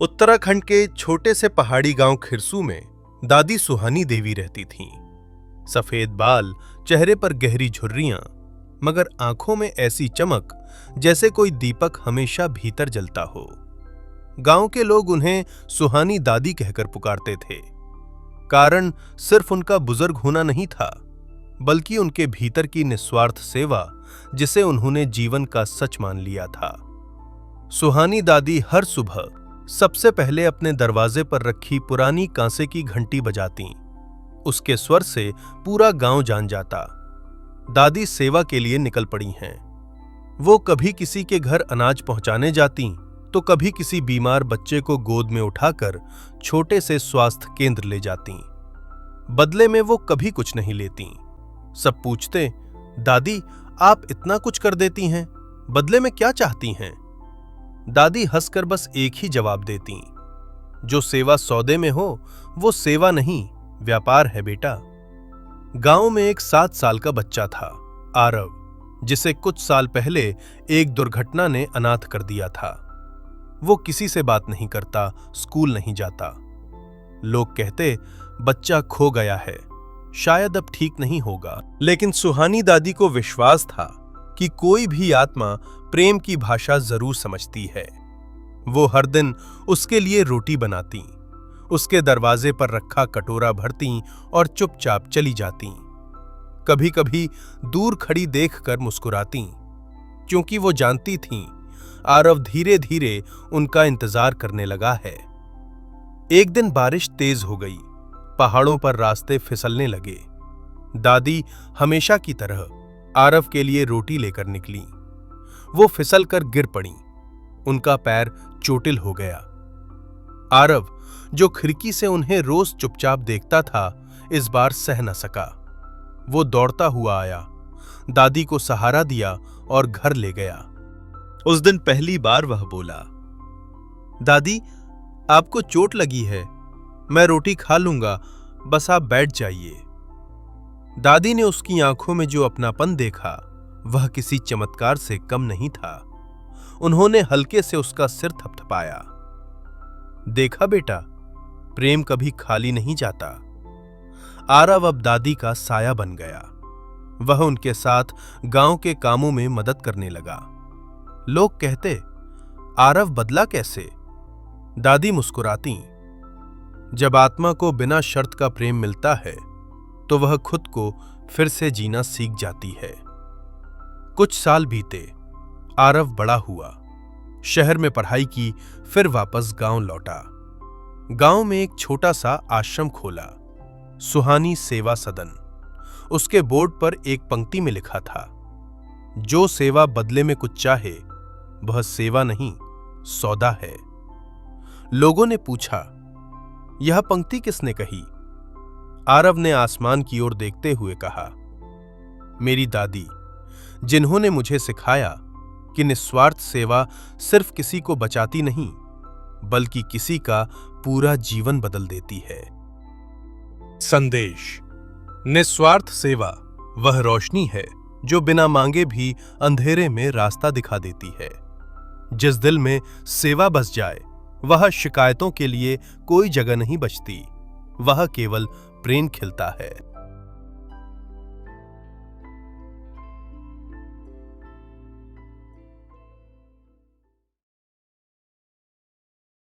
उत्तराखंड के छोटे से पहाड़ी गांव खिरसू में दादी सुहानी देवी रहती थीं। सफेद बाल, चेहरे पर गहरी झुर्रियां, मगर आंखों में ऐसी चमक जैसे कोई दीपक हमेशा भीतर जलता हो। गांव के लोग उन्हें सुहानी दादी कहकर पुकारते थे। कारण सिर्फ उनका बुजुर्ग होना नहीं था, बल्कि उनके भीतर की निस्वार्थ सेवा, जिसे उन्होंने जीवन का सच मान लिया था। सुहानी दादी हर सुबह सबसे पहले अपने दरवाजे पर रखी पुरानी कांसे की घंटी बजातीं। उसके स्वर से पूरा गांव जान जाता, दादी सेवा के लिए निकल पड़ी हैं। वो कभी किसी के घर अनाज पहुंचाने जातीं, तो कभी किसी बीमार बच्चे को गोद में उठाकर छोटे से स्वास्थ्य केंद्र ले जातीं। बदले में वो कभी कुछ नहीं लेतीं। सब पूछते, दादी आप इतना कुछ कर देती हैं, बदले में क्या चाहती हैं? दादी हंसकर बस एक ही जवाब देती, जो सेवा सौदे में हो वो सेवा नहीं, व्यापार है बेटा। गांव में एक 7 साल का बच्चा था, आरव, जिसे कुछ साल पहले एक दुर्घटना ने अनाथ कर दिया था। वो किसी से बात नहीं करता, स्कूल नहीं जाता। लोग कहते बच्चा खो गया है, शायद अब ठीक नहीं होगा। लेकिन सुहानी दादी को विश्वास था कि कोई भी आत्मा प्रेम की भाषा जरूर समझती है। वो हर दिन उसके लिए रोटी बनाती, उसके दरवाजे पर रखा कटोरा भरती और चुपचाप चली जाती। कभी कभी दूर खड़ी देखकर मुस्कुराती, क्योंकि वो जानती थीं आरव धीरे धीरे उनका इंतजार करने लगा है। एक दिन बारिश तेज हो गई, पहाड़ों पर रास्ते फिसलने लगे। दादी हमेशा की तरह आरव के लिए रोटी लेकर निकली। वो फिसलकर गिर पड़ी, उनका पैर चोटिल हो गया। आरव, जो खिड़की से उन्हें रोज चुपचाप देखता था, इस बार सह न सका। वो दौड़ता हुआ आया, दादी को सहारा दिया और घर ले गया। उस दिन पहली बार वह बोला, दादी आपको चोट लगी है, मैं रोटी खा लूंगा, बस आप बैठ जाइए। दादी ने उसकी आंखों में जो अपनापन देखा, वह किसी चमत्कार से कम नहीं था। उन्होंने हल्के से उसका सिर थपथपाया। देखा बेटा, प्रेम कभी खाली नहीं जाता। आरव अब दादी का साया बन गया। वह उनके साथ गांव के कामों में मदद करने लगा। लोग कहते, आरव बदला कैसे? दादी मुस्कुराती, जब आत्मा को बिना शर्त का प्रेम मिलता है, तो वह खुद को फिर से जीना सीख जाती है। कुछ साल बीते, आरव बड़ा हुआ, शहर में पढ़ाई की, फिर वापस गांव लौटा। गांव में एक छोटा सा आश्रम खोला, सुहानी सेवा सदन। उसके बोर्ड पर एक पंक्ति में लिखा था, जो सेवा बदले में कुछ चाहे, वह सेवा नहीं, सौदा है। लोगों ने पूछा, यह पंक्ति किसने कही? आरव ने आसमान की ओर देखते हुए कहा, मेरी दादी, जिन्होंने मुझे सिखाया कि निस्वार्थ सेवा सिर्फ किसी को बचाती नहीं, बल्कि किसी का पूरा जीवन बदल देती है। संदेश: निस्वार्थ सेवा वह रोशनी है जो बिना मांगे भी अंधेरे में रास्ता दिखा देती है। जिस दिल में सेवा बस जाए, वह शिकायतों के लिए कोई जगह नहीं बचती, वह केवल प्रेम खिलता है।